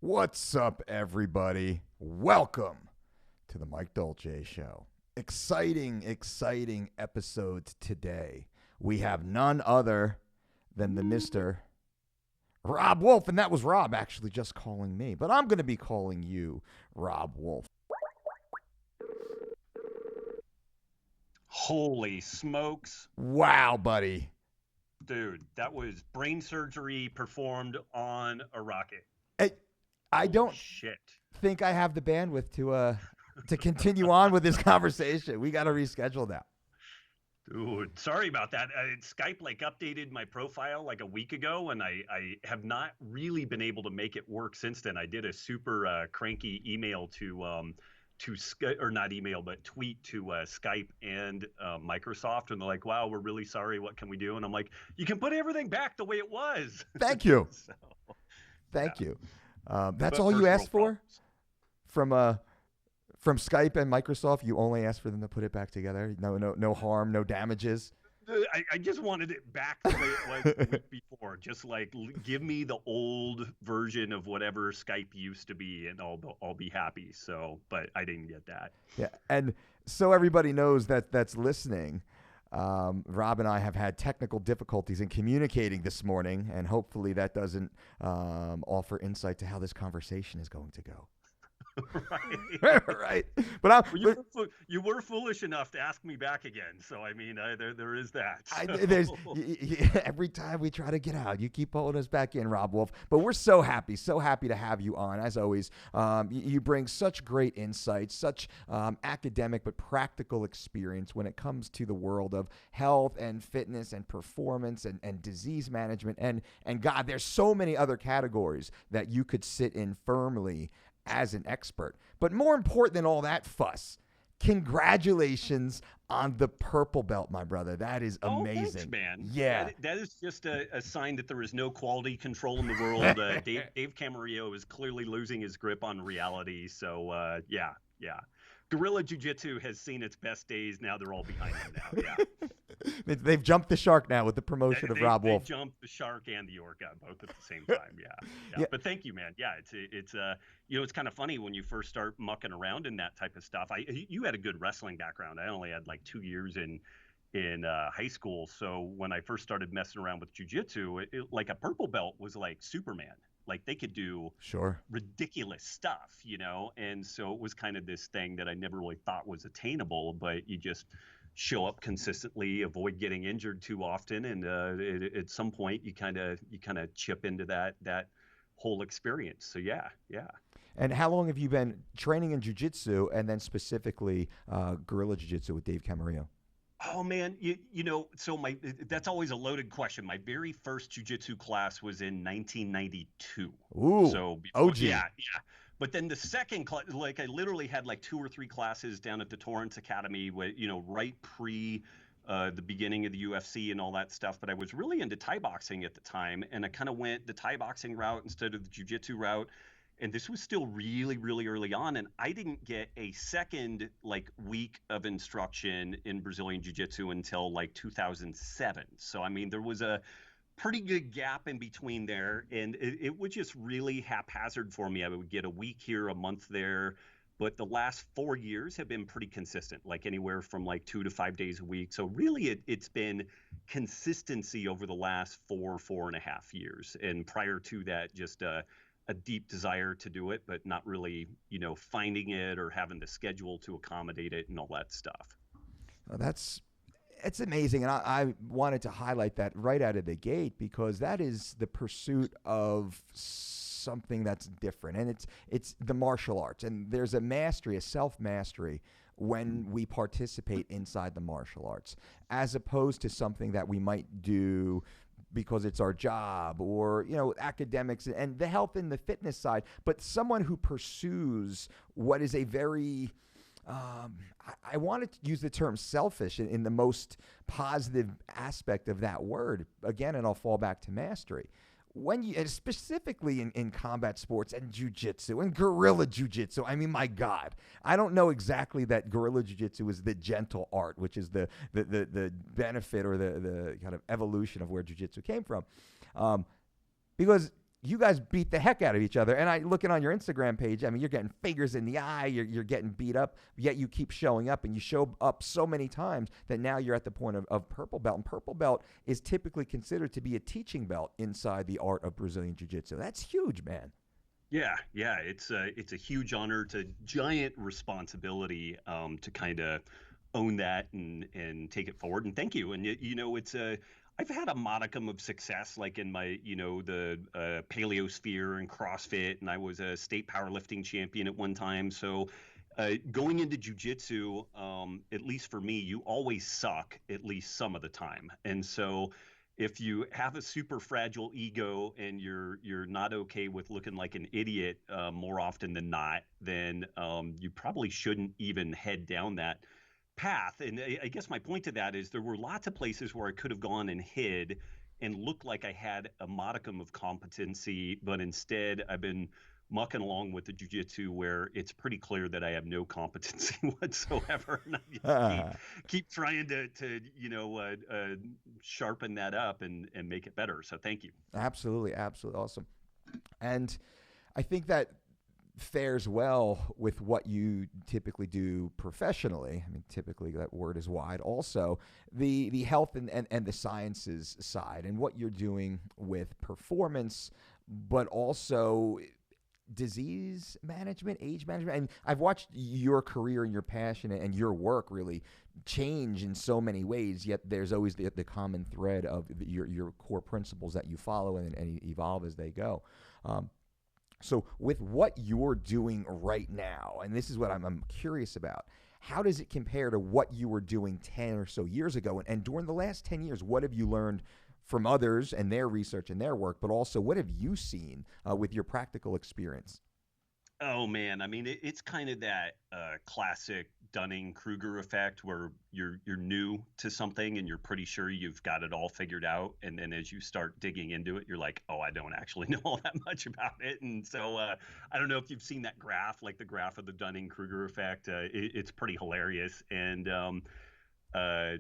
What's up, everybody? Welcome to the Mike Dolce Show. Exciting episodes today. We have none other than the Mr. Robb Wolf, and that was Rob actually just calling me, but I'm going to be calling you Robb Wolf. Holy smokes. Wow, buddy. Dude, that was brain surgery performed on a rocket. I don't think I have the bandwidth to continue on with this conversation. We got to reschedule now. Dude, sorry about that. Skype updated my profile like a week ago, and I have not really been able to make it work since then. I did a super cranky email to or not email, but tweet to Skype and Microsoft, and they're like, "Wow, we're really sorry. What can we do?" And I'm like, "You can put everything back the way it was." Thank you. Thank you. That's all you asked for from Skype and Microsoft. You only asked for them to put it back together. No harm, no damages. I just wanted it back the way it was the week before. Just give me the old version of whatever Skype used to be, and I'll be happy. So, but I didn't get that. Yeah, and so everybody knows that's listening. Rob and I have had technical difficulties in communicating this morning, and hopefully that doesn't offer insight to how this conversation is going to go. Right. But you were foolish enough to ask me back again. So I mean, there is that. Every time we try to get out, you keep pulling us back in, Robb Wolf. But we're so happy to have you on. As always, you bring such great insights, such academic but practical experience when it comes to the world of health and fitness and performance and disease management. And God, there's so many other categories that you could sit in firmly as an expert. But more important than all that fuss, congratulations on the purple belt, my brother. That is amazing. Thanks, man. Yeah. That is just a sign that there is no quality control in the world. Dave Camarillo is clearly losing his grip on reality. So, yeah. Guerrilla Jiu-Jitsu has seen its best days. Now they're all behind him now. Yeah. They've jumped the shark now with the promotion of Robb Wolf. They jumped the shark and the orca both at the same time. Yeah. But thank you, man. Yeah, it's kind of funny when you first start mucking around in that type of stuff. You had a good wrestling background. I only had 2 years in high school. So when I first started messing around with jiu-jitsu, a purple belt was like Superman. They could do ridiculous stuff, and so it was kind of this thing that I never really thought was attainable, but you just show up consistently, avoid getting injured too often, and at some point you kind of chip into that whole experience. So yeah. And how long have you been training in jiu-jitsu, and then specifically guerrilla jiu-jitsu with Dave Camarillo? Oh man, so that's always a loaded question. My very first jiu-jitsu class was in 1992. Ooh, so OG. Yeah. But then the second class, I literally had 2 or 3 classes down at the Torrance Academy, right pre the beginning of the UFC and all that stuff. But I was really into Thai boxing at the time, and I kind of went the Thai boxing route instead of the jiu-jitsu route. And this was still really, really early on, and I didn't get a second week of instruction in Brazilian Jiu-Jitsu until 2007. So I mean, there was a pretty good gap in between there, and it was just really haphazard for me. I would get a week here, a month there, but the last 4 years have been pretty consistent, anywhere from 2 to 5 days a week. So really, it's been consistency over the last 4.5 years, and prior to that, just a deep desire to do it, but not really, finding it or having the schedule to accommodate it and all that stuff. It's amazing. And I wanted to highlight that right out of the gate, because that is the pursuit of something that's different. And it's the martial arts. And there's a mastery, a self-mastery when we participate inside the martial arts, as opposed to something that we might do because it's our job, or academics and the health and the fitness side, but someone who pursues what is a very I wanted to use the term selfish in the most positive aspect of that word again, and I'll fall back to mastery. When you, and specifically in combat sports and jiu-jitsu and guerrilla jiu-jitsu, I mean, my God, I don't know exactly that guerrilla jiu-jitsu is the gentle art, which is the benefit or the kind of evolution of where jiu-jitsu came from. Because you guys beat the heck out of each other. And I looking on your Instagram page, I mean, you're getting fingers in the eye, you're getting beat up, yet you keep showing up, and you show up so many times that now you're at the point of purple belt. And purple belt is typically considered to be a teaching belt inside the art of Brazilian Jiu-Jitsu. That's huge, man. Yeah, it's a huge honor, it's a giant responsibility to kind of own that and take it forward. And thank you. And it's I've had a modicum of success, like in my the paleo sphere and CrossFit, and I was a state powerlifting champion at one time. So going into jiu-jitsu, at least for me, you always suck at least some of the time, and so if you have a super fragile ego and you're not okay with looking like an idiot more often than not, then you probably shouldn't even head down that path. And I guess my point to that is there were lots of places where I could have gone and hid and looked like I had a modicum of competency, but instead I've been mucking along with the jiu-jitsu where it's pretty clear that I have no competency whatsoever. And I keep trying to sharpen that up and make it better. So thank you. Absolutely. Absolutely. Awesome. And I think that fares well with what you typically do professionally. I mean, typically that word is wide. Also, the health and the sciences side and what you're doing with performance, but also disease management, age management. And I've watched your career and your passion and your work really change in so many ways, yet there's always the common thread of your core principles that you follow and evolve as they go. So with what you're doing right now, and this is what I'm curious about, how does it compare to what you were doing 10 or so years ago? And during the last 10 years, what have you learned from others and their research and their work, but also what have you seen with your practical experience? Oh man, I mean, it's kind of that classic Dunning-Kruger effect where you're new to something and you're pretty sure you've got it all figured out, and then as you start digging into it, you're like, oh, I don't actually know all that much about it. And so I don't know if you've seen that graph, like the graph of the Dunning-Kruger effect. It's pretty hilarious, and I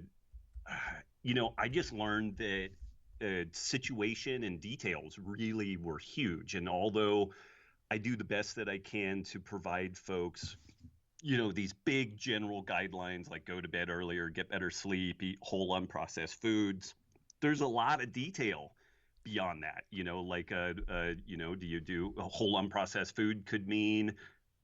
just learned that situation and details really were huge. And although I do the best that I can to provide folks, these big general guidelines like go to bed earlier, get better sleep, eat whole unprocessed foods, there's a lot of detail beyond that. Do you do a whole unprocessed food could mean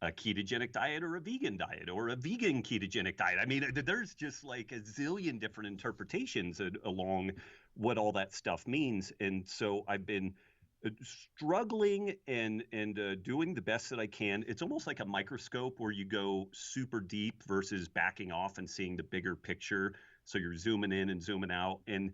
a ketogenic diet or a vegan diet or a vegan ketogenic diet. I mean, there's just like a zillion different interpretations along what all that stuff means. And so I've been struggling and doing the best that I can. It's almost like a microscope where you go super deep versus backing off and seeing the bigger picture. So you're zooming in and zooming out. And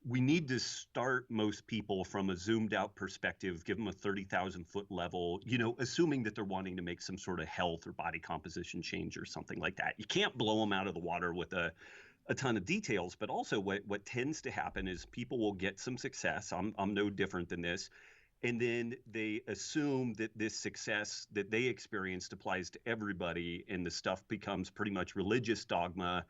we need to start most people from a zoomed out perspective, give them a 30,000 foot level, assuming that they're wanting to make some sort of health or body composition change or something like that. You can't blow them out of the water with a ton of details, but also what tends to happen is people will get some success. I'm no different than this. And then they assume that this success that they experienced applies to everybody, and the stuff becomes pretty much religious dogma.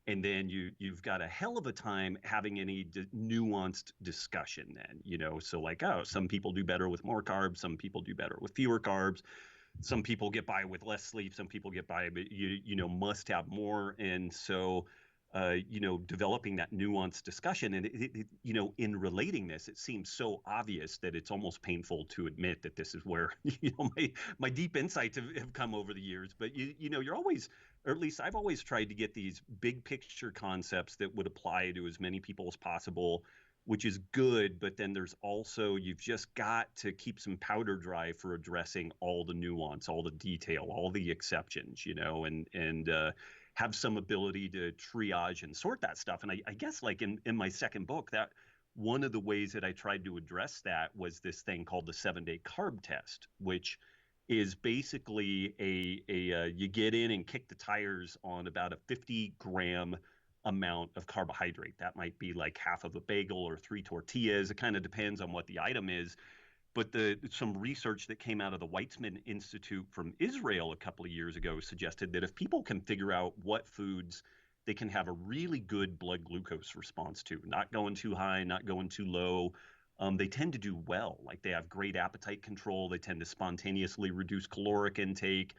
And then you've got a hell of a time having any nuanced discussion then, so like, oh, some people do better with more carbs, some people do better with fewer carbs, some people get by with less sleep, some people get by, but you must have more. And so developing that nuanced discussion, and in relating this, it seems so obvious that it's almost painful to admit that this is where my deep insights have come over the years. But you're always, or at least I've always tried to get these big picture concepts that would apply to as many people as possible, which is good. But then there's also, you've just got to keep some powder dry for addressing all the nuance, all the detail, all the exceptions, and have some ability to triage and sort that stuff. And I guess like in my second book, that one of the ways that I tried to address that was this thing called the 7-day carb test, which is basically you get in and kick the tires on about a 50-gram amount of carbohydrate. That might be like half of a bagel or 3 tortillas. It kind of depends on what the item is. But some research that came out of the Weizmann Institute from Israel a couple of years ago suggested that if people can figure out what foods they can have a really good blood glucose response to, not going too high, not going too low, they tend to do well. Like they have great appetite control. They tend to spontaneously reduce caloric intake.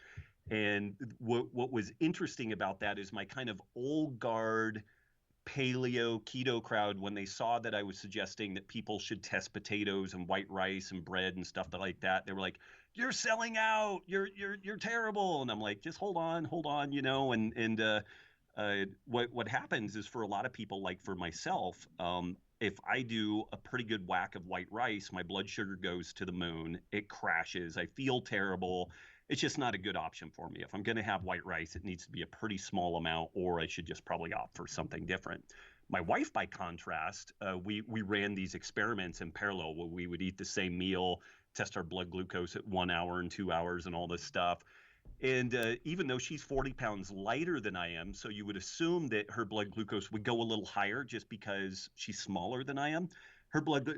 And what was interesting about that is my kind of old guard paleo keto crowd, when they saw that I was suggesting that people should test potatoes and white rice and bread and stuff like that, they were like, "You're selling out. You're terrible." And I'm like, "Just hold on, you know." What happens is, for a lot of people, like for myself, if I do a pretty good whack of white rice, my blood sugar goes to the moon. It crashes. I feel terrible. It's just not a good option for me. If I'm going to have white rice, it needs to be a pretty small amount, or I should just probably opt for something different. My wife, by contrast, we ran these experiments in parallel where we would eat the same meal, test our blood glucose at 1 hour and 2 hours and all this stuff. And even though she's 40 pounds lighter than I am, so you would assume that her blood glucose would go a little higher just because she's smaller than I am.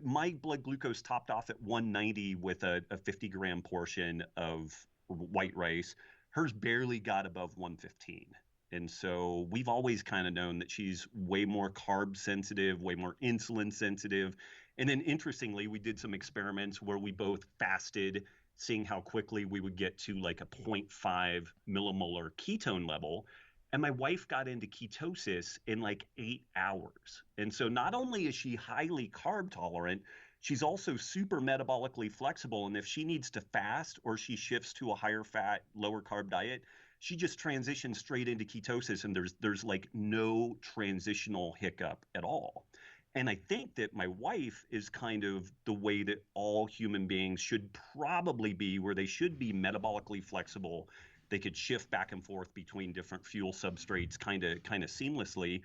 My blood glucose topped off at 190 with a 50-gram portion of white rice. Hers barely got above 115. And so we've always kind of known that she's way more carb sensitive, way more insulin sensitive. And then interestingly, we did some experiments where we both fasted, seeing how quickly we would get to like a 0.5 millimolar ketone level. And my wife got into ketosis in like 8 hours. And so not only is she highly carb tolerant, she's also super metabolically flexible. And if she needs to fast or she shifts to a higher fat, lower carb diet, she just transitions straight into ketosis, and there's like no transitional hiccup at all. And I think that my wife is kind of the way that all human beings should probably be, where they should be metabolically flexible. They could shift back and forth between different fuel substrates kind of seamlessly.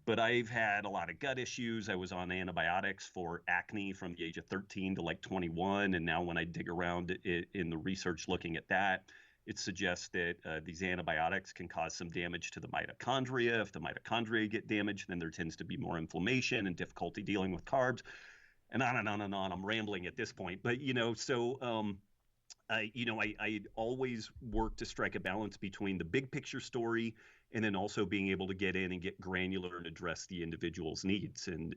But I've had a lot of gut issues. I was on antibiotics for acne from the age of 13 to like 21. And now when I dig around in the research looking at that, it suggests that these antibiotics can cause some damage to the mitochondria. If the mitochondria get damaged, then there tends to be more inflammation and difficulty dealing with carbs. And on and on and on. I'm rambling at this point. But, I always work to strike a balance between the big picture story and then also being able to get in and get granular and address the individual's needs. And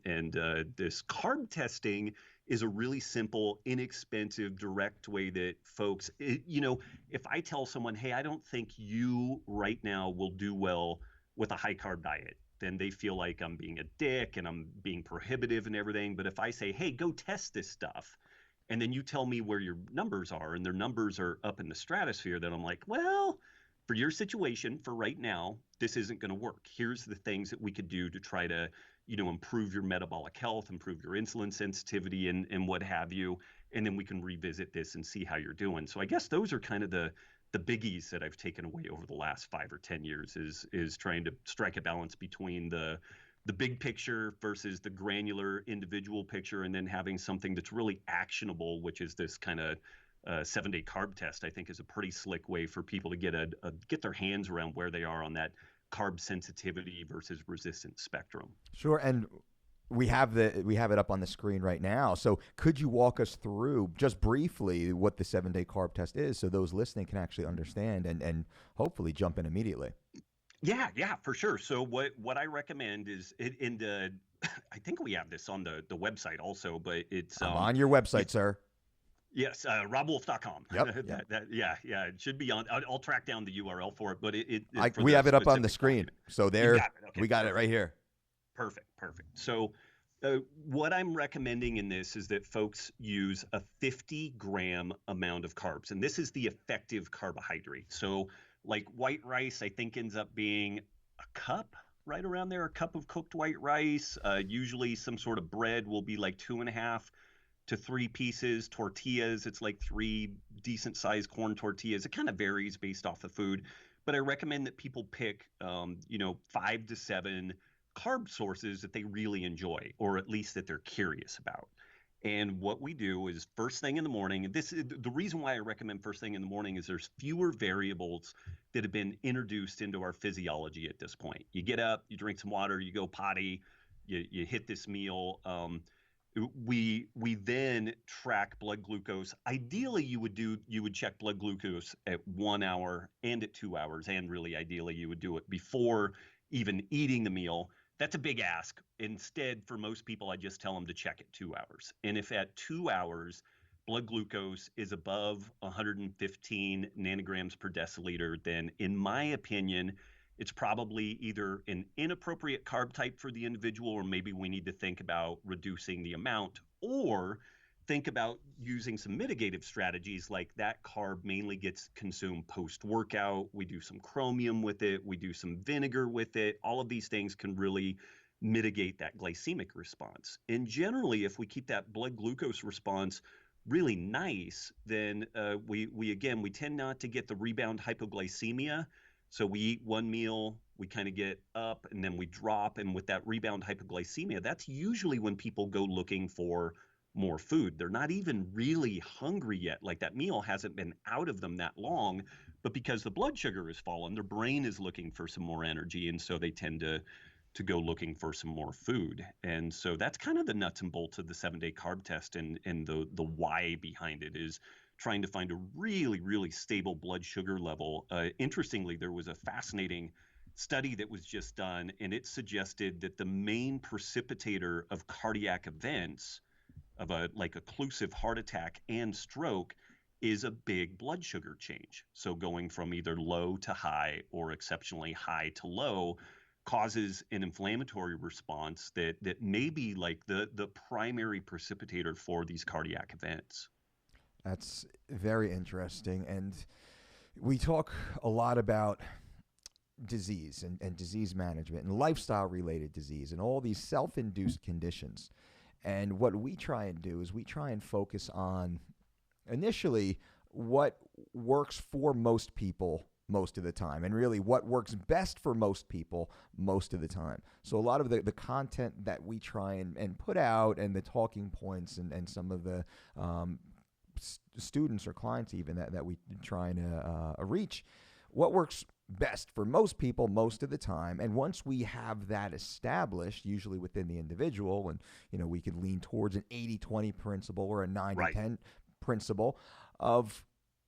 this carb testing is a really simple, inexpensive, direct way that folks, if I tell someone, hey, I don't think you right now will do well with a high carb diet, then they feel like I'm being a dick and I'm being prohibitive and everything. But if I say, hey, go test this stuff, and then you tell me where your numbers are, and their numbers are up in the stratosphere, then I'm like, well, for your situation, for right now, this isn't going to work. Here's the things that we could do to try to, improve your metabolic health, improve your insulin sensitivity, and what have you. And then we can revisit this and see how you're doing. So I guess those are kind of the biggies that I've taken away over the last 5 or 10 years is trying to strike a balance between the big picture versus the granular individual picture, and then having something that's really actionable, which is this kind of 7-day carb test. I think is a pretty slick way for people to get their hands around where they are on that carb sensitivity versus resistance spectrum. Sure, and we have it up on the screen right now. So could you walk us through just briefly what the 7-day carb test is, so those listening can actually understand and hopefully jump in immediately? Yeah, for sure. So what I recommend is I think we have this on the website also, but it's on your website, sir. Yes, robbwolf.com. Yep. Yeah, it should be on. I'll track down the URL for it, but we have it up on the screen. So there, we got it right here. Perfect. So what I'm recommending in this is that folks use a 50-gram amount of carbs, and this is the effective carbohydrate. So like white rice, I think ends up being a cup, right around there, a cup of cooked white rice. Usually some sort of bread will be like 2.5 to 3 pieces. Tortillas, it's like 3 decent sized corn tortillas. It kind of varies based off the food, but I recommend that people pick 5 to 7 carb sources that they really enjoy, or at least that they're curious about. And what we do is first thing in the morning, and this is the reason why I recommend first thing in the morning, is there's fewer variables that have been introduced into our physiology at this point. You get up, you drink some water, you go potty, you hit this meal. We then track blood glucose. Ideally, you would check blood glucose at 1 hour and at 2 hours, and really ideally you would do it before even eating the meal. That's a big ask. Instead, for most people, I just tell them to check at 2 hours. And if at 2 hours, blood glucose is above 115 nanograms per deciliter, then in my opinion, it's probably either an inappropriate carb type for the individual, or maybe we need to think about reducing the amount, or think about using some mitigative strategies like that carb mainly gets consumed post-workout. We do some chromium with it. We do some vinegar with it. All of these things can really mitigate that glycemic response. And generally, if we keep that blood glucose response really nice, then we tend not to get the rebound hypoglycemia. So we eat one meal, we kind of get up, and then we drop. And with that rebound hypoglycemia, that's usually when people go looking for more food. They're not even really hungry yet. Like that meal hasn't been out of them that long, but because the blood sugar has fallen, their brain is looking for some more energy. And so they tend to go looking for some more food. And so that's kind of the nuts and bolts of the 7-day carb test, and the why behind it is trying to find a really, really stable blood sugar level. Interestingly, there was a fascinating study that was just done, and it suggested that the main precipitator of cardiac events, of a like occlusive heart attack and stroke, is a big blood sugar change. So going from either low to high or exceptionally high to low causes an inflammatory response that may be like the primary precipitator for these cardiac events. That's very interesting. And we talk a lot about disease and disease management and lifestyle-related disease and all these self-induced conditions. And what we try and do is we try and focus on initially what works for most people most of the time, and really what works best for most people most of the time. So a lot of the content that we try and put out, and the talking points, and some of the students or clients even that we try and reach, what works best for most people most of the time. And once we have that established, usually within the individual, and we could lean towards an 80-20 principle or a 90-10 principle of,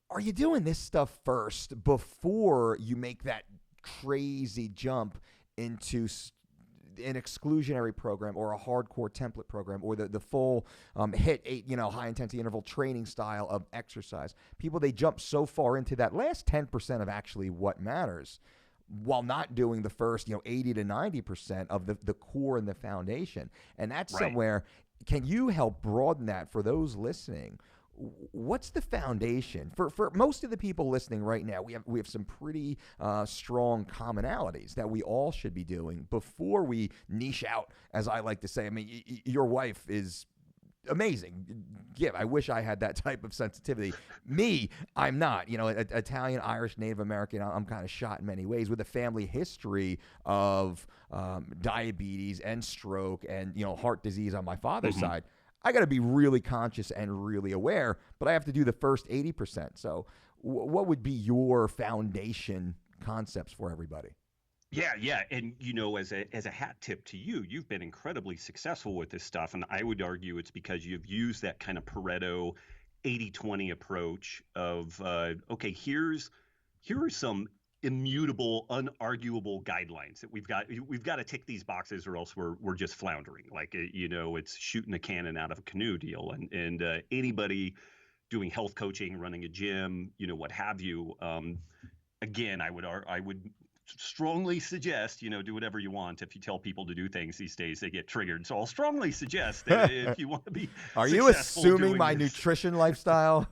are you doing this stuff first before you make that crazy jump into an exclusionary program or a hardcore template program or the full HIIT, high intensity interval training style of exercise? People, they jump so far into that last 10% of actually what matters, while not doing the first 80 to 90% of the core and the foundation. And that's somewhere, can you help broaden that for those listening? What's the foundation for most of the people listening right now? We have some pretty strong commonalities that we all should be doing before we niche out, as I like to say. I mean, your wife is amazing. I wish I had that type of sensitivity. Me, I'm not. Italian, Irish, Native American. I'm kind of shot in many ways, with a family history of diabetes and stroke and heart disease on my father's side. I got to be really conscious and really aware, but I have to do the first 80%. So what would be your foundation concepts for everybody? Yeah. And, as a hat tip to you, you've been incredibly successful with this stuff. And I would argue it's because you've used that kind of Pareto 80-20 approach of, okay, here are some immutable, unarguable guidelines that we've got to tick these boxes, or else we're just floundering. Like, it's shooting a cannon out of a canoe deal. And anybody doing health coaching, running a gym, what have you, again, I would strongly suggest, do whatever you want. If you tell people to do things these days, they get triggered. So I'll strongly suggest that if you want to be Are you assuming my nutrition lifestyle?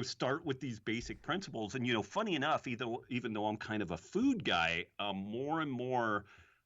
Start with these basic principles. And, funny enough, even though I'm kind of a food guy, more and more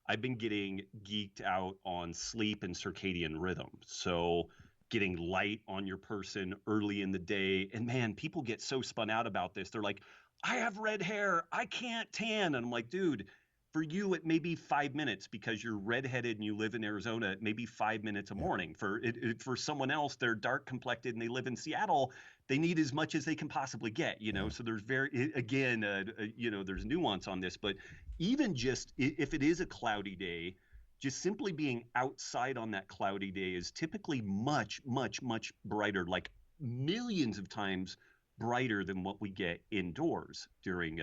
I've been getting geeked out on sleep and circadian rhythm. So getting light on your person early in the day. And man, people get so spun out about this. They're like, I have red hair, I can't tan. And I'm like, dude, for you, it may be 5 minutes because you're redheaded and you live in Arizona. It may be 5 minutes a morning. For someone else, they're dark complected and they live in Seattle. They need as much as they can possibly get, So there's there's nuance on this. But even just if it is a cloudy day, just simply being outside on that cloudy day is typically much, much, much brighter, like millions of times brighter than what we get indoors during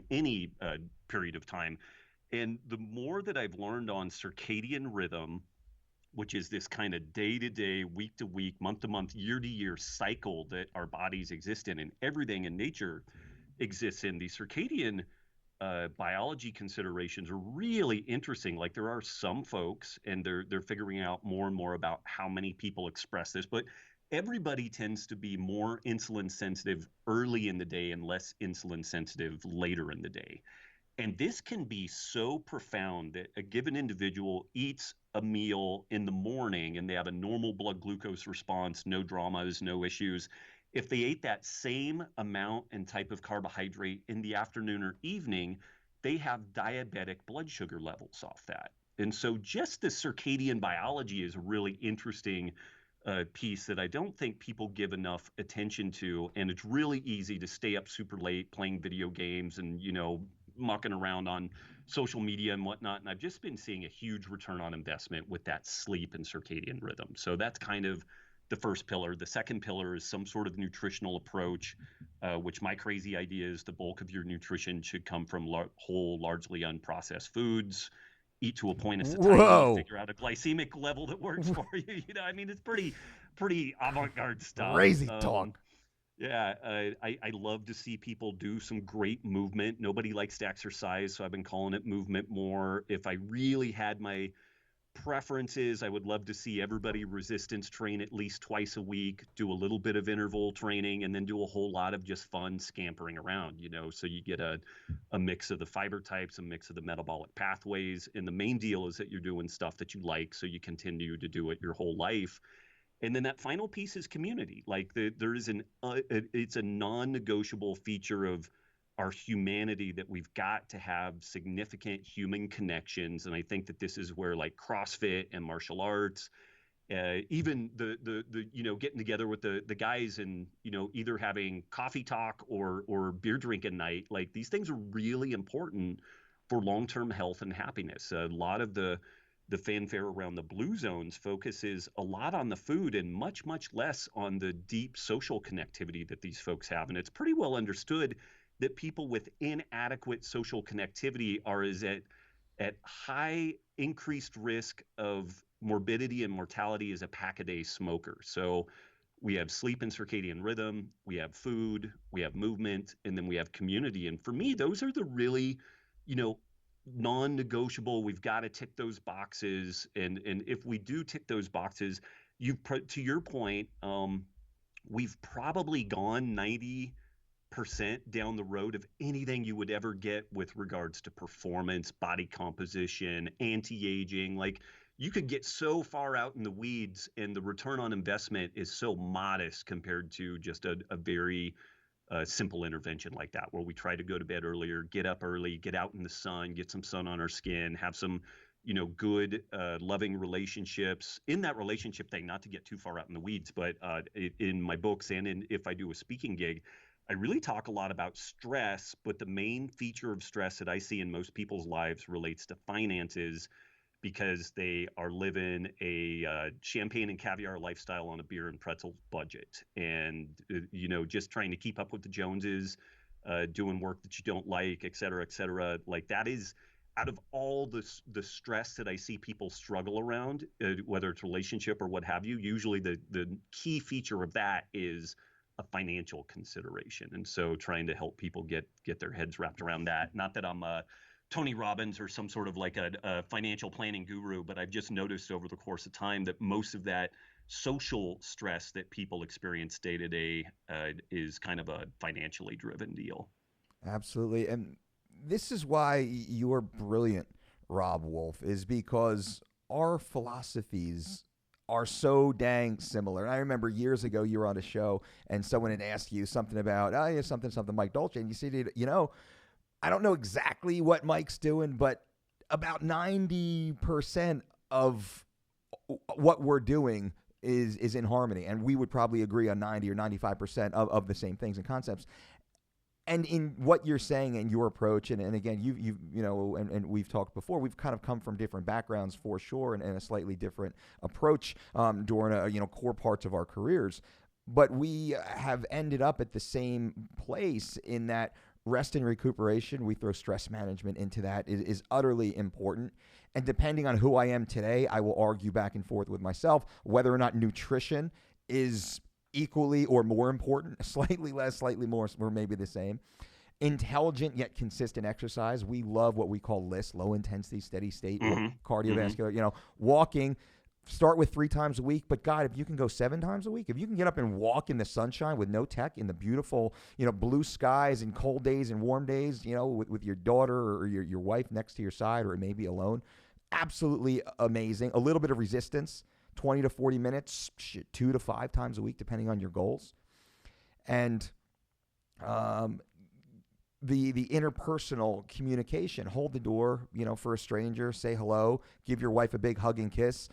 any period of time. And the more that I've learned on circadian rhythm, which is this kind of day-to-day, week-to-week, month-to-month, year-to-year cycle that our bodies exist in, and everything in nature exists in, the circadian biology considerations are really interesting. Like, there are some folks, and they're figuring out more and more about how many people express this, but everybody tends to be more insulin sensitive early in the day and less insulin sensitive later in the day. And this can be so profound that a given individual eats a meal in the morning and they have a normal blood glucose response, no dramas, no issues. If they ate that same amount and type of carbohydrate in the afternoon or evening, they have diabetic blood sugar levels off that. And so just the circadian biology is a really interesting piece that I don't think people give enough attention to. And it's really easy to stay up super late playing video games and, mucking around on social media and whatnot. And I've just been seeing a huge return on investment with that sleep and circadian rhythm. So that's kind of the first pillar. The second pillar is some sort of nutritional approach, which my crazy idea is the bulk of your nutrition should come from whole, largely unprocessed foods. Eat to a point of satiety, Whoa. figure out a glycemic level that works for you. I mean, it's pretty avant-garde stuff. Crazy talk. Yeah, I love to see people do some great movement. Nobody likes to exercise, so I've been calling it movement more. If I really had my preferences, I would love to see everybody resistance train at least twice a week, do a little bit of interval training, and then do a whole lot of just fun scampering around, so you get a mix of the fiber types, a mix of the metabolic pathways. And the main deal is that you're doing stuff that you like, so you continue to do it your whole life. And then that final piece is community. Like, there is it's a non-negotiable feature of our humanity that we've got to have significant human connections. And I think that this is where, like, CrossFit and martial arts, even the getting together with the guys and, either having coffee talk or beer drinking night, like, these things are really important for long-term health and happiness. A lot of the fanfare around the blue zones focuses a lot on the food and much, much less on the deep social connectivity that these folks have. And it's pretty well understood that people with inadequate social connectivity are at high increased risk of morbidity and mortality as a pack-a-day smoker. So we have sleep and circadian rhythm, we have food, we have movement, and then we have community. And for me, those are the really, non-negotiable. We've got to tick those boxes, and if we do tick those boxes, to your point, we've probably gone 90% down the road of anything you would ever get with regards to performance, body composition, anti-aging. Like, you could get so far out in the weeds, and the return on investment is so modest compared to just a very simple intervention like that, where we try to go to bed earlier, get up early, get out in the sun, get some sun on our skin, have some, good, loving relationships. In that relationship thing, not to get too far out in the weeds, but in my books and if I do a speaking gig, I really talk a lot about stress, but the main feature of stress that I see in most people's lives relates to finances, because they are living a champagne and caviar lifestyle on a beer and pretzel budget, and just trying to keep up with the Joneses, doing work that you don't like, et cetera, et cetera. Like, that is, out of all the stress that I see people struggle around, whether it's relationship or what have you, usually the key feature of that is a financial consideration. And so trying to help people get their heads wrapped around that. Not that I'm Tony Robbins or some sort of like a financial planning guru, but I've just noticed over the course of time that most of that social stress that people experience day to day is kind of a financially driven deal. Absolutely. And this is why you're brilliant, Robb Wolf, is because our philosophies are so dang similar. And I remember years ago you were on a show and someone had asked you something about, something Mike Dolce, and you said, I don't know exactly what Mike's doing, but about 90% of what we're doing is in harmony. And we would probably agree on 90 or 95% of the same things and concepts. And in what you're saying and your approach, and again, and we've talked before, we've kind of come from different backgrounds for sure, and a slightly different approach during core parts of our careers. But we have ended up at the same place in that rest and recuperation, we throw stress management into that, is utterly important. And depending on who I am today, I will argue back and forth with myself whether or not nutrition is equally or more important, slightly less, slightly more, or maybe the same. Intelligent yet consistent exercise. We love what we call LIST, low intensity, steady state, cardiovascular, walking. Start with 3 times a week, but God, if you can go 7 times a week, if you can get up and walk in the sunshine with no tech, in the beautiful, blue skies and cold days and warm days, with your daughter or your wife next to your side, or maybe alone, absolutely amazing. A little bit of resistance, 20 to 40 minutes, 2 to 5 times a week, depending on your goals. And the interpersonal communication, hold the door, for a stranger, say hello, give your wife a big hug and kiss,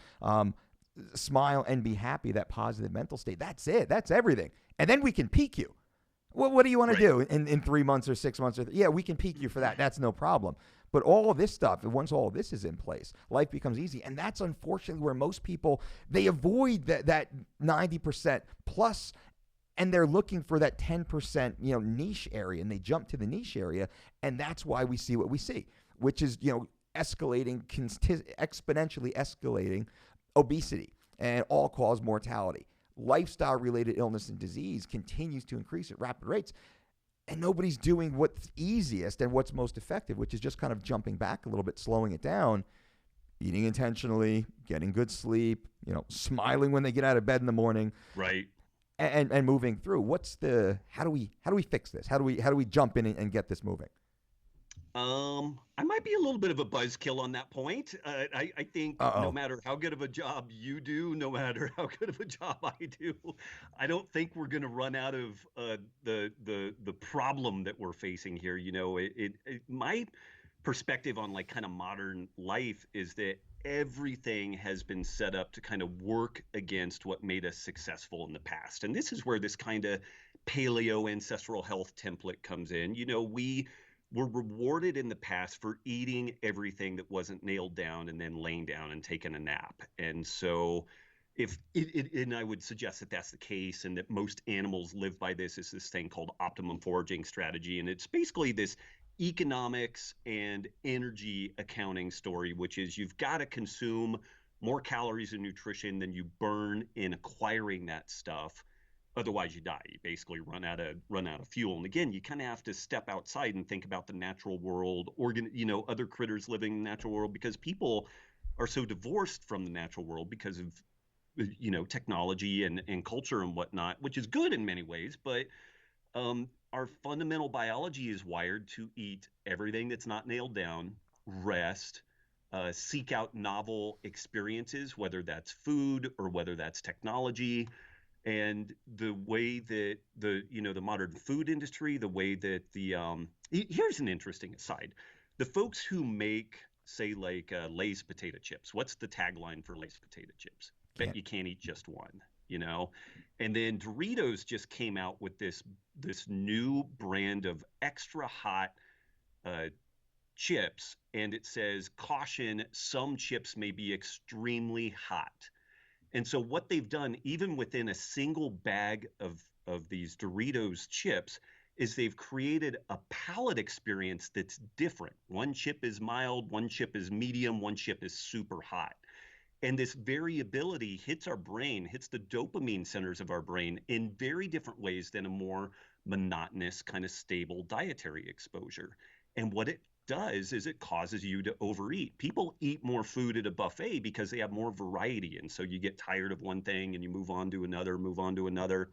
smile and be happy, that positive mental state. That's it. That's everything. And then we can peak you. What do you want to do in 3 months or 6 months? We can peak you for that. That's no problem. But all of this stuff, once all of this is in place, life becomes easy. And that's unfortunately where most people, they avoid that 90% plus, and they're looking for that 10%, niche area, and they jump to the niche area, and that's why we see what we see, which is, exponentially escalating obesity and all-cause mortality. Lifestyle-related illness and disease continues to increase at rapid rates, and nobody's doing what's easiest and what's most effective, which is just kind of jumping back a little bit, slowing it down, eating intentionally, getting good sleep, smiling when they get out of bed in the morning. Right. And moving through. How do we fix this? How do we jump in and get this moving? I might be a little bit of a buzzkill on that point. I think no matter how good of a job you do, no matter how good of a job I do, I don't think we're going to run out of the problem that we're facing here. My perspective on kind of modern life is that everything has been set up to kind of work against what made us successful in the past. And this is where this kind of paleo ancestral health template comes in. We were rewarded in the past for eating everything that wasn't nailed down and then laying down and taking a nap. And so and I would suggest that that's the case, and that most animals live by this thing called optimum foraging strategy. And it's basically this economics and energy accounting story, which is you've got to consume more calories and nutrition than you burn in acquiring that stuff. Otherwise you die. You basically run out of fuel. And again, you kind of have to step outside and think about the natural world, other critters living in the natural world, because people are so divorced from the natural world because of technology and culture and whatnot, which is good in many ways, but our fundamental biology is wired to eat everything that's not nailed down, rest, seek out novel experiences, whether that's food or whether that's technology. And the way that the modern food industry, the way that here's an interesting aside. The folks who make, say, Lay's potato chips, what's the tagline for Lay's potato chips? Bet you can't eat just one. And then Doritos just came out with this new brand of extra hot chips, and it says, caution, some chips may be extremely hot. And so what they've done, even within a single bag of these Doritos chips, is they've created a palate experience that's different. One chip is mild, one chip is medium, one chip is super hot. And this variability hits our brain, hits the dopamine centers of our brain in very different ways than a more monotonous, kind of stable dietary exposure. And what it does is it causes you to overeat. People eat more food at a buffet because they have more variety. And so you get tired of one thing and you move on to another.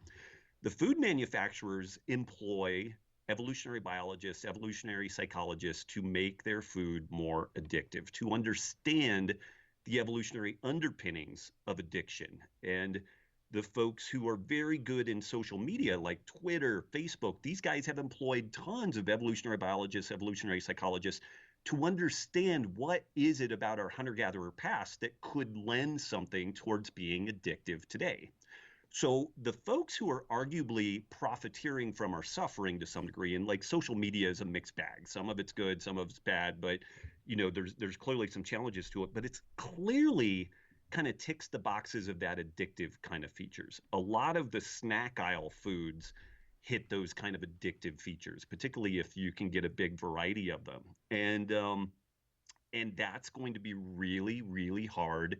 The food manufacturers employ evolutionary biologists, evolutionary psychologists to make their food more addictive, to understand the evolutionary underpinnings of addiction. And the folks who are very good in social media like Twitter, Facebook, these guys have employed tons of evolutionary biologists, evolutionary psychologists to understand what is it about our hunter-gatherer past that could lend something towards being addictive today. So the folks who are arguably profiteering from our suffering to some degree, and social media is a mixed bag. Some of it's good, some of it's bad, but there's clearly some challenges to it, but it's clearly kind of ticks the boxes of that addictive kind of features. A lot of the snack aisle foods hit those kind of addictive features, particularly if you can get a big variety of them. And that's going to be really, really hard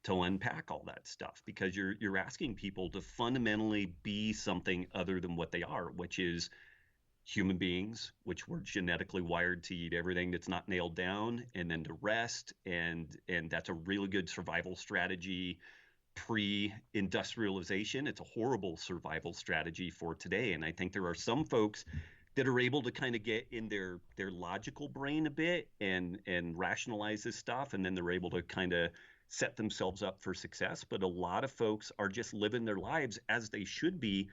to unpack all that stuff, because you're asking people to fundamentally be something other than what they are, which is human beings, which were genetically wired to eat everything that's not nailed down and then to rest. And that's a really good survival strategy pre-industrialization. It's a horrible survival strategy for today. And I think there are some folks that are able to kind of get in their logical brain a bit and rationalize this stuff, and then they're able to kind of set themselves up for success. But a lot of folks are just living their lives as they should be,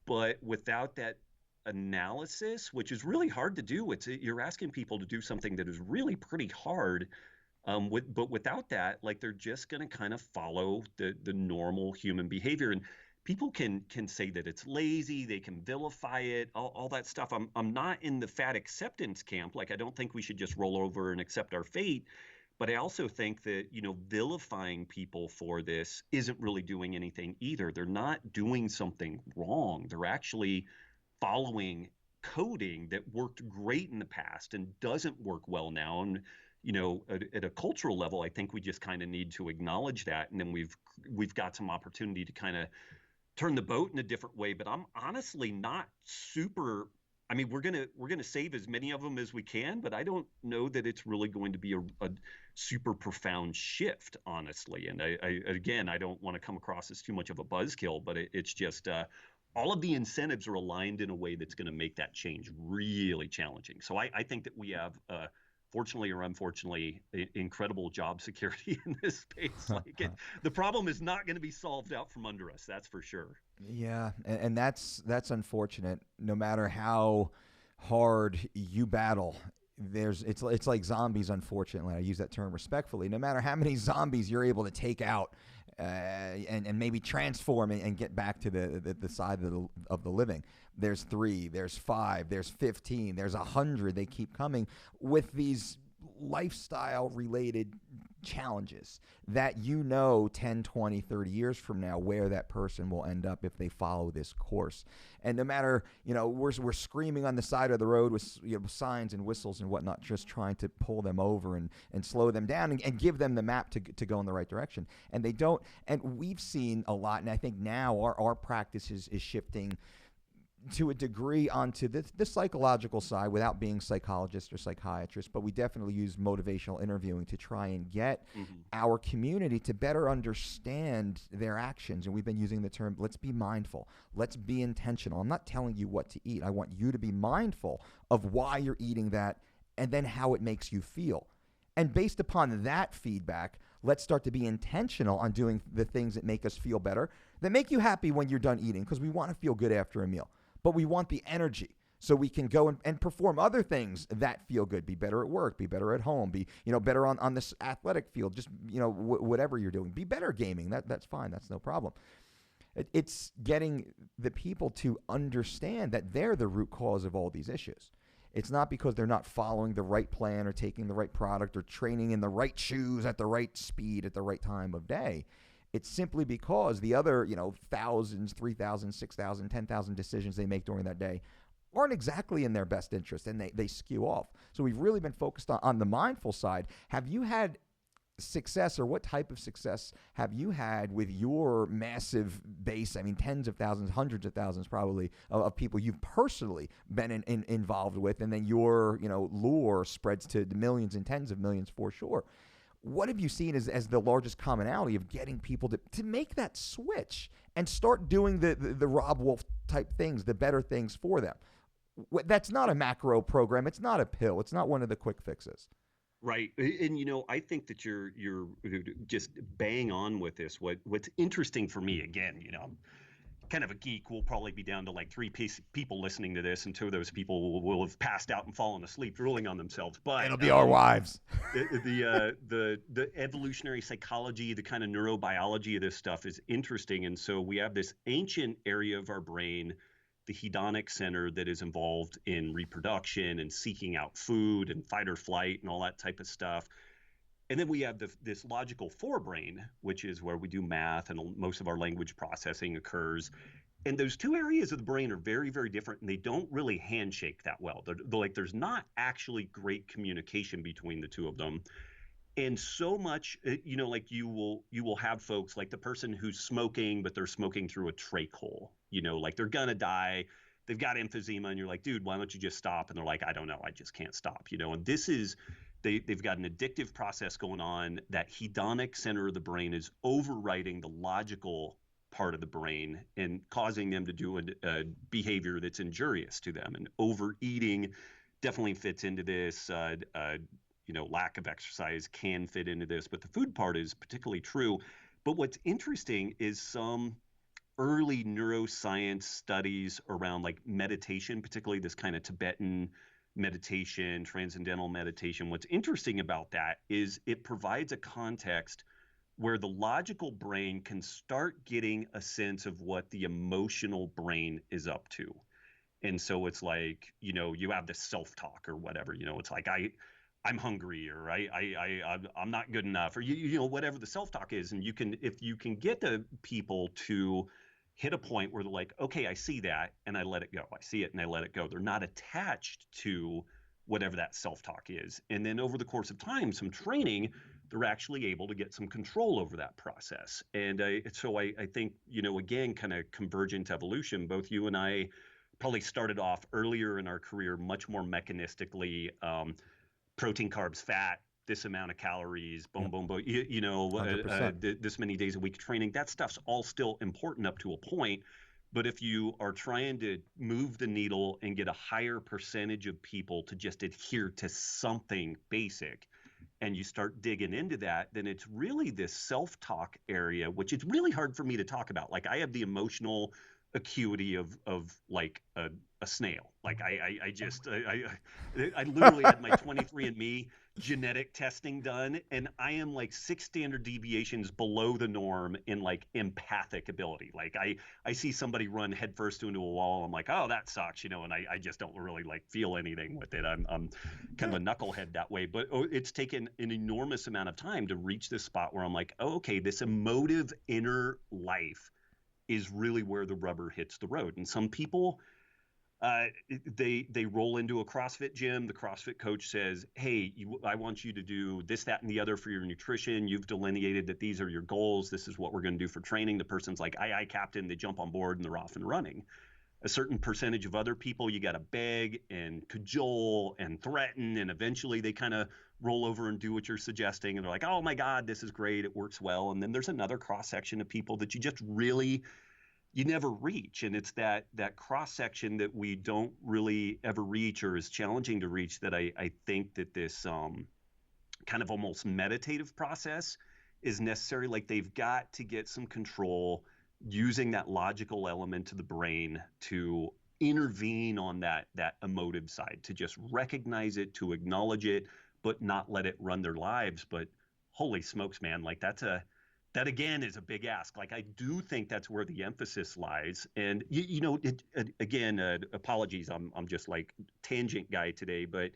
but without that analysis, which is really hard to do. You're asking people to do something that is really pretty hard. But without that, like, they're just going to kind of follow the normal human behavior. And people can say that it's lazy, they can vilify it, all that stuff. I'm not in the fat acceptance camp. Like, I don't think we should just roll over and accept our fate. But I also think that, vilifying people for this isn't really doing anything either. They're not doing something wrong. They're actually following coding that worked great in the past and doesn't work well now. And, at a cultural level, I think we just kind of need to acknowledge that. And then we've got some opportunity to kind of turn the boat in a different way. But I'm honestly not super. I mean, we're gonna save as many of them as we can, but I don't know that it's really going to be a super profound shift, honestly. And I don't want to come across as too much of a buzzkill, but it's just all of the incentives are aligned in a way that's going to make that change really challenging. So I think that we have, fortunately or unfortunately, incredible job security in this space. The problem is not going to be solved out from under us. That's for sure. Yeah, and that's unfortunate. No matter how hard you battle, it's like zombies. Unfortunately, I use that term respectfully. No matter how many zombies you're able to take out and maybe transform and get back to the side of the living, there's 3, there's 5, there's 15, there's 100. They keep coming with these lifestyle related challenges that 10, 20, 30 years from now where that person will end up if they follow this course. And no matter, we're screaming on the side of the road with signs and whistles and whatnot, just trying to pull them over and slow them down and give them the map to go in the right direction. And they don't. And we've seen a lot, and I think now our practice is shifting to a degree onto the psychological side without being psychologists or psychiatrists, but we definitely use motivational interviewing to try and get our community to better understand their actions. And we've been using the term, let's be mindful, let's be intentional. I'm not telling you what to eat. I want you to be mindful of why you're eating that and then how it makes you feel. And based upon that feedback, let's start to be intentional on doing the things that make us feel better, that make you happy when you're done eating, because we want to feel good after a meal. But we want the energy so we can go and perform other things that feel good, be better at work, be better at home, be better on this athletic field, just whatever you're doing, be better gaming. That's fine. That's no problem. It's getting the people to understand that they're the root cause of all these issues. It's not because they're not following the right plan or taking the right product or training in the right shoes at the right speed at the right time of day. It's simply because the other, thousands, 3,000, 6,000, 10,000 decisions they make during that day aren't exactly in their best interest, and they skew off. So we've really been focused on the mindful side. Have you had success, or what type of success have you had with your massive base? I mean, tens of thousands, hundreds of thousands probably of people you've personally been involved with, and then your, lure spreads to the millions and tens of millions for sure. What have you seen as the largest commonality of getting people to make that switch and start doing the Robb Wolf type things, the better things for them? That's not a macro program. It's not a pill. It's not one of the quick fixes. Right. And, I think that you're just bang on with this. What's interesting for me, again, I'm kind of a geek. We'll probably be down to like 3 people listening to this, and 2 of those people will have passed out and fallen asleep drooling on themselves. But it'll be our wives. The evolutionary psychology, the kind of neurobiology of this stuff is interesting. And so we have this ancient area of our brain, the hedonic center, that is involved in reproduction and seeking out food and fight or flight and all that type of stuff. And then we have this logical forebrain, which is where we do math and most of our language processing occurs. And those two areas of the brain are very, very different, and they don't really handshake that well. They're like, there's not actually great communication between the two of them. And so much, like you will have folks like the person who's smoking, but they're smoking through a trach hole, like they're gonna die, they've got emphysema, and you're like, dude, why don't you just stop? And they're like, I don't know, I just can't stop. And this is, they've got an addictive process going on. That hedonic center of the brain is overriding the logical part of the brain and causing them to do a behavior that's injurious to them. And overeating definitely fits into this. Lack of exercise can fit into this, but the food part is particularly true. But what's interesting is some early neuroscience studies around like meditation, particularly this kind of Tibetan meditation, transcendental meditation. What's interesting about that is it provides a context where the logical brain can start getting a sense of what the emotional brain is up to. And so it's like, you have this self-talk or whatever, it's like, I'm hungry, or I'm not good enough, or whatever the self-talk is. And if you can get the people to hit a point where they're like, okay, I see that and I let it go. I see it and I let it go. They're not attached to whatever that self-talk is. And then over the course of time, some training, they're actually able to get some control over that process. And so I think, again, kind of convergent evolution, both you and I probably started off earlier in our career, much more mechanistically, protein, carbs, fat, this amount of calories, boom, boom, boom, this many days a week training. That stuff's all still important up to a point. But if you are trying to move the needle and get a higher percentage of people to just adhere to something basic, and you start digging into that, then it's really this self-talk area, which is really hard for me to talk about. Like, I have the emotional acuity of like a snail. Like I literally had my 23andMe genetic testing done, and I am like 6 standard deviations below the norm in like empathic ability. Like I see somebody run headfirst into a wall, I'm like, oh, that sucks, and I just don't really like feel anything with it. I'm kind of a knucklehead that way. But it's taken an enormous amount of time to reach this spot where I'm like, oh, okay, this emotive inner life is really where the rubber hits the road. And some people, they roll into a CrossFit gym. The CrossFit coach says, hey, I want you to do this, that, and the other for your nutrition. You've delineated that these are your goals. This is what we're going to do for training. The person's like, aye, aye, captain. They jump on board and they're off and running. A certain percentage of other people, you got to beg and cajole and threaten, and eventually they kind of roll over and do what you're suggesting, and they're like, oh my God, this is great, it works well. And then there's another cross section of people that you never reach, and it's that cross section that we don't really ever reach, or is challenging to reach, that I think that this kind of almost meditative process is necessary. Like, they've got to get some control using that logical element of the brain to intervene on that emotive side, to just recognize it, to acknowledge it, but not let it run their lives. But holy smokes, man, like that again is a big ask. Like, I do think that's where the emphasis lies. And again, apologies, I'm just like tangent guy today, but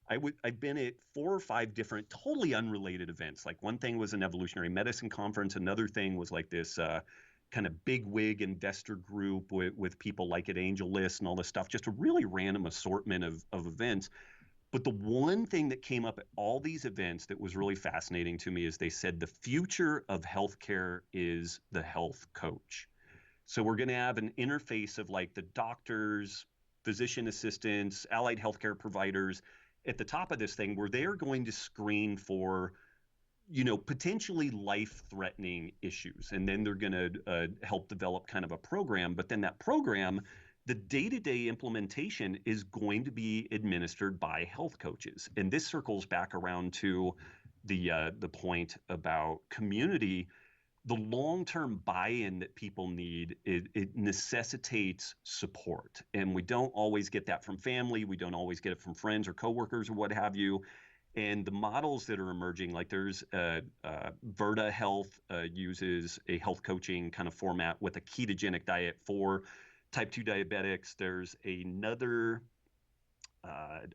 I've been at 4 or 5 different totally unrelated events. Like, one thing was an evolutionary medicine conference, another thing was like this kind of big wig investor group with people like at Angel List and all this stuff, just a really random assortment of events. But the one thing that came up at all these events that was really fascinating to me is they said the future of healthcare is the health coach. So we're going to have an interface of like the doctors, physician assistants, allied healthcare providers at the top of this thing, where they're going to screen for potentially life-threatening issues. And then they're going to help develop kind of a program. But then that program, the day-to-day implementation, is going to be administered by health coaches. And this circles back around to the point about community. The long-term buy-in that people need, it necessitates support. And we don't always get that from family. We don't always get it from friends or coworkers or what have you. And the models that are emerging, like there's Virta Health uses a health coaching kind of format with a ketogenic diet for type 2 diabetics. There's another,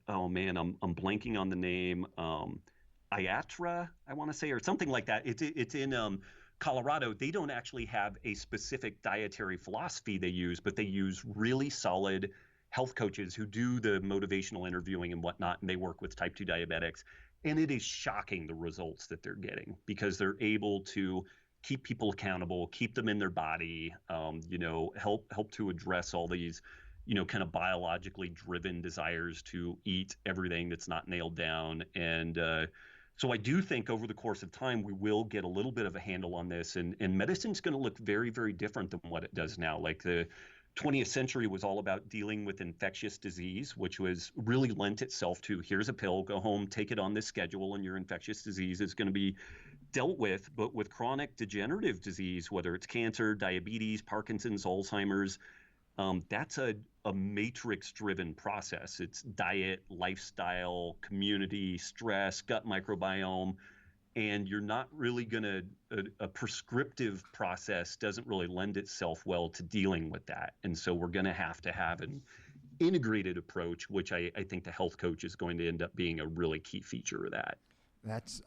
oh man, I'm blanking on the name, IATRA, I want to say, or something like that. It's in Colorado, they don't actually have a specific dietary philosophy they use, but they use really solid health coaches who do the motivational interviewing and whatnot, and they work with type 2 diabetics. And it is shocking the results that they're getting, because they're able to keep people accountable, keep them in their body, help to address all these, kind of biologically driven desires to eat everything that's not nailed down. And so I do think over the course of time, we will get a little bit of a handle on this, and medicine's going to look very, very different than what it does now. Like the 20th century was all about dealing with infectious disease, which was really lent itself to, here's a pill, go home, take it on this schedule, and your infectious disease is going to be dealt with. But with chronic degenerative disease, whether it's cancer, diabetes, Parkinson's, Alzheimer's, that's a matrix-driven process. It's diet, lifestyle, community, stress, gut microbiome, and you're not really going to, a prescriptive process doesn't really lend itself well to dealing with that. And so we're going to have an integrated approach, which I think the health coach is going to end up being a really key feature of that. That's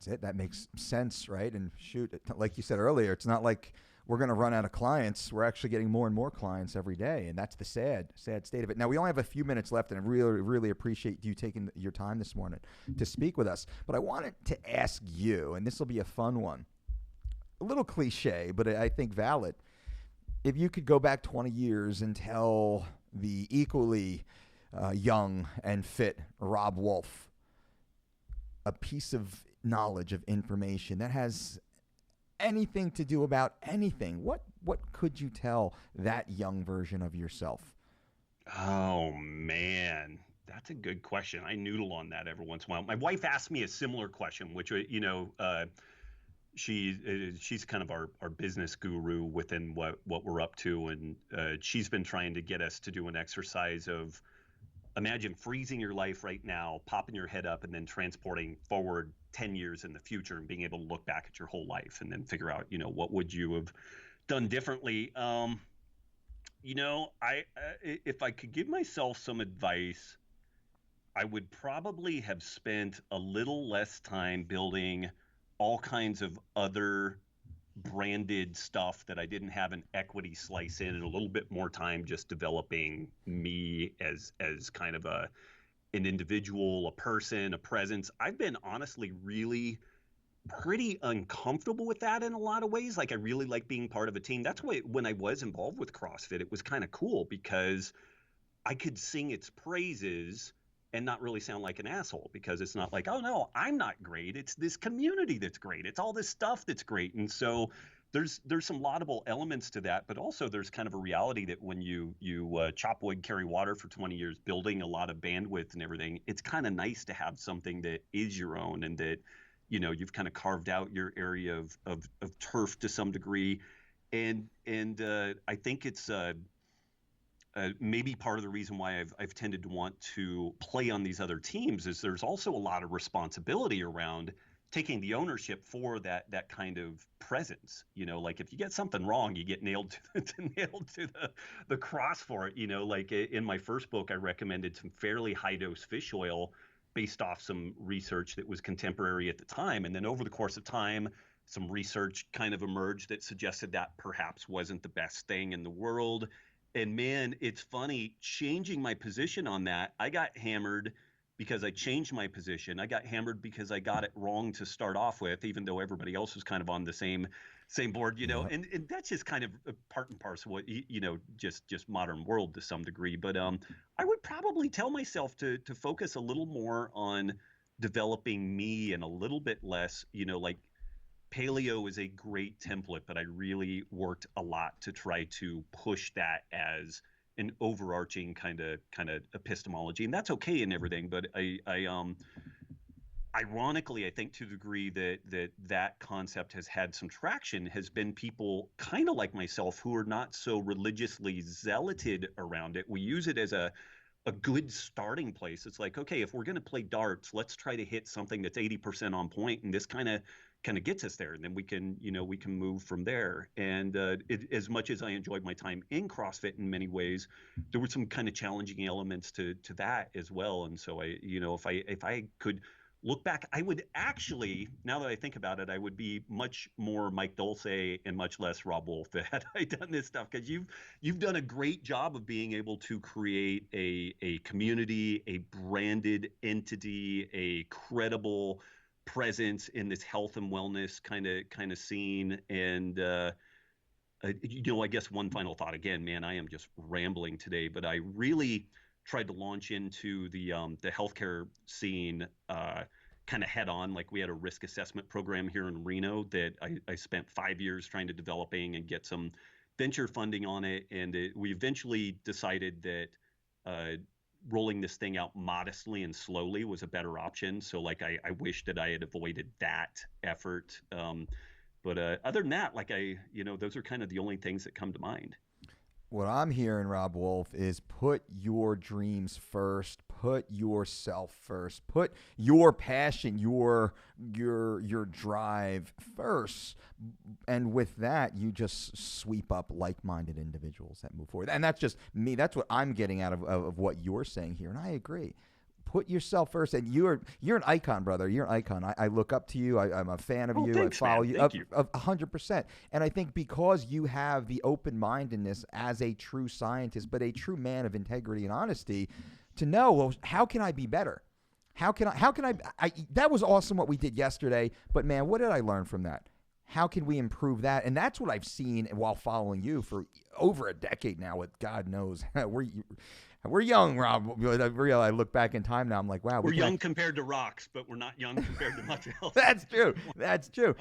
it. That makes sense, right? And shoot, like you said earlier, it's not like we're going to run out of clients. We're actually getting more and more clients every day, and that's the sad state of it. Now, we only have a few minutes left, and I really, really appreciate you taking your time this morning to speak with us. But I wanted to ask you, and this will be a fun one, a little cliche, but I think valid. If you could go back 20 years and tell the equally young and fit Robb Wolf a piece of knowledge, of information that has anything to do about anything, what could you tell that young version of yourself? Oh man, that's a good question. I noodle on that every once in a while. My wife asked me a similar question, which she's kind of our business guru within what we're up to, and she's been trying to get us to do an exercise of, imagine freezing your life right now, popping your head up, and then transporting forward 10 years in the future and being able to look back at your whole life and then figure out, what would you have done differently? If I could give myself some advice, I would probably have spent a little less time building all kinds of other branded stuff that I didn't have an equity slice in, and a little bit more time just developing me as kind of an individual, a person, a presence. I've been honestly really pretty uncomfortable with that in a lot of ways. Like, I really like being part of a team. That's why when I was involved with CrossFit, it was kind of cool because I could sing its praises and not really sound like an asshole, because it's not like, oh no, I'm not great. It's this community that's great. It's all this stuff that's great. And so there's some laudable elements to that, but also there's kind of a reality that when you chop wood, carry water for 20 years, building a lot of bandwidth and everything, it's kind of nice to have something that is your own, and that, you've kind of carved out your area of turf to some degree. And I think it's maybe part of the reason why I've tended to want to play on these other teams is there's also a lot of responsibility around taking the ownership for that kind of presence. Like if you get something wrong, you get nailed to the cross for it. Like in my first book, I recommended some fairly high dose fish oil based off some research that was contemporary at the time. And then over the course of time, some research kind of emerged that suggested that perhaps wasn't the best thing in the world. And man, it's funny, changing my position on that, I got hammered because I changed my position. I got hammered because I got it wrong to start off with, even though everybody else was kind of on the same board, Yeah. and that's just kind of a part and parcel of what, just modern world to some degree. But I would probably tell myself to focus a little more on developing me and a little bit less, like paleo is a great template, but I really worked a lot to try to push that as an overarching kind of epistemology, and that's okay and everything. But I ironically, I think to the degree that concept has had some traction has been people kind of like myself who are not so religiously zealoted around it. We use it as a good starting place. It's like, okay, if we're going to play darts, let's try to hit something that's 80% on point, and this kind of gets us there, and then we can move from there. And as much as I enjoyed my time in CrossFit in many ways, there were some kind of challenging elements to that as well. And so if I could look back, I would actually, now that I think about it, I would be much more Mike Dolce and much less Robb Wolf had I done this stuff, because you've done a great job of being able to create a community, a branded entity, a credible presence in this health and wellness kind of scene. And I guess one final thought, again, man, I am just rambling today, but I really tried to launch into the healthcare scene kind of head on. Like, we had a risk assessment program here in Reno that I spent 5 years trying to developing and get some venture funding on it. And we eventually decided that rolling this thing out modestly and slowly was a better option. So like, I wish that I had avoided that effort. But other than that, like, those are kind of the only things that come to mind. What I'm hearing, Robb Wolf, is put your dreams first, put yourself first, put your passion, your drive first, and with that, you just sweep up like-minded individuals that move forward. And that's just me. That's what I'm getting out of what you're saying here, and I agree. Put yourself first, and you're an icon, brother. You're an icon. I look up to you. I'm a fan of you. Thanks, I follow man. you Thank you. 100%. And I think because you have the open-mindedness as a true scientist, but a true man of integrity and honesty, to know, well, how can I be better? How can I that was awesome what we did yesterday, but man, what did I learn from that? How can we improve that? And that's what I've seen while following you for over a decade now. With God knows we're young, Rob. I look back in time now. I'm like, wow. We're young compared to rocks, but we're not young compared to much else. That's true. That's true.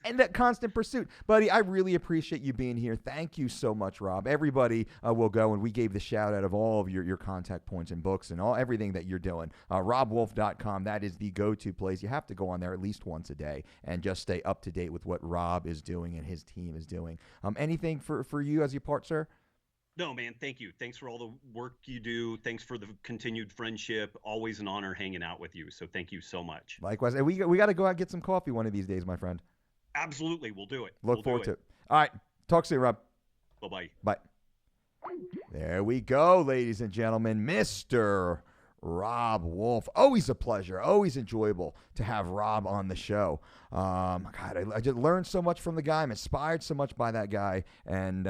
And that constant pursuit. Buddy, I really appreciate you being here. Thank you so much, Rob. Everybody will go, and we gave the shout out of all of your contact points and books and everything that you're doing. RobbWolf.com, that is the go-to place. You have to go on there at least once a day and just stay up to date with what Rob is doing and his team is doing. Anything for you as you part, sir? No, man, thank you. Thanks for all the work you do. Thanks for the continued friendship. Always an honor hanging out with you. So thank you so much. Likewise. And we got to go out and get some coffee one of these days, my friend. Absolutely. We'll do it. Look forward to it. All right. Talk soon, Rob. Bye-bye. Bye. There we go, ladies and gentlemen. Mr. Robb Wolf. Always a pleasure. Always enjoyable to have Rob on the show. God, I just learned so much from the guy. I'm inspired so much by that guy. And,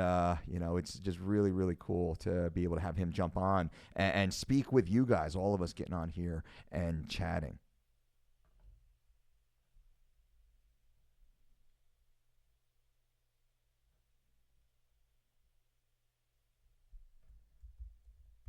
it's just really, really cool to be able to have him jump on and speak with you guys, all of us getting on here and chatting.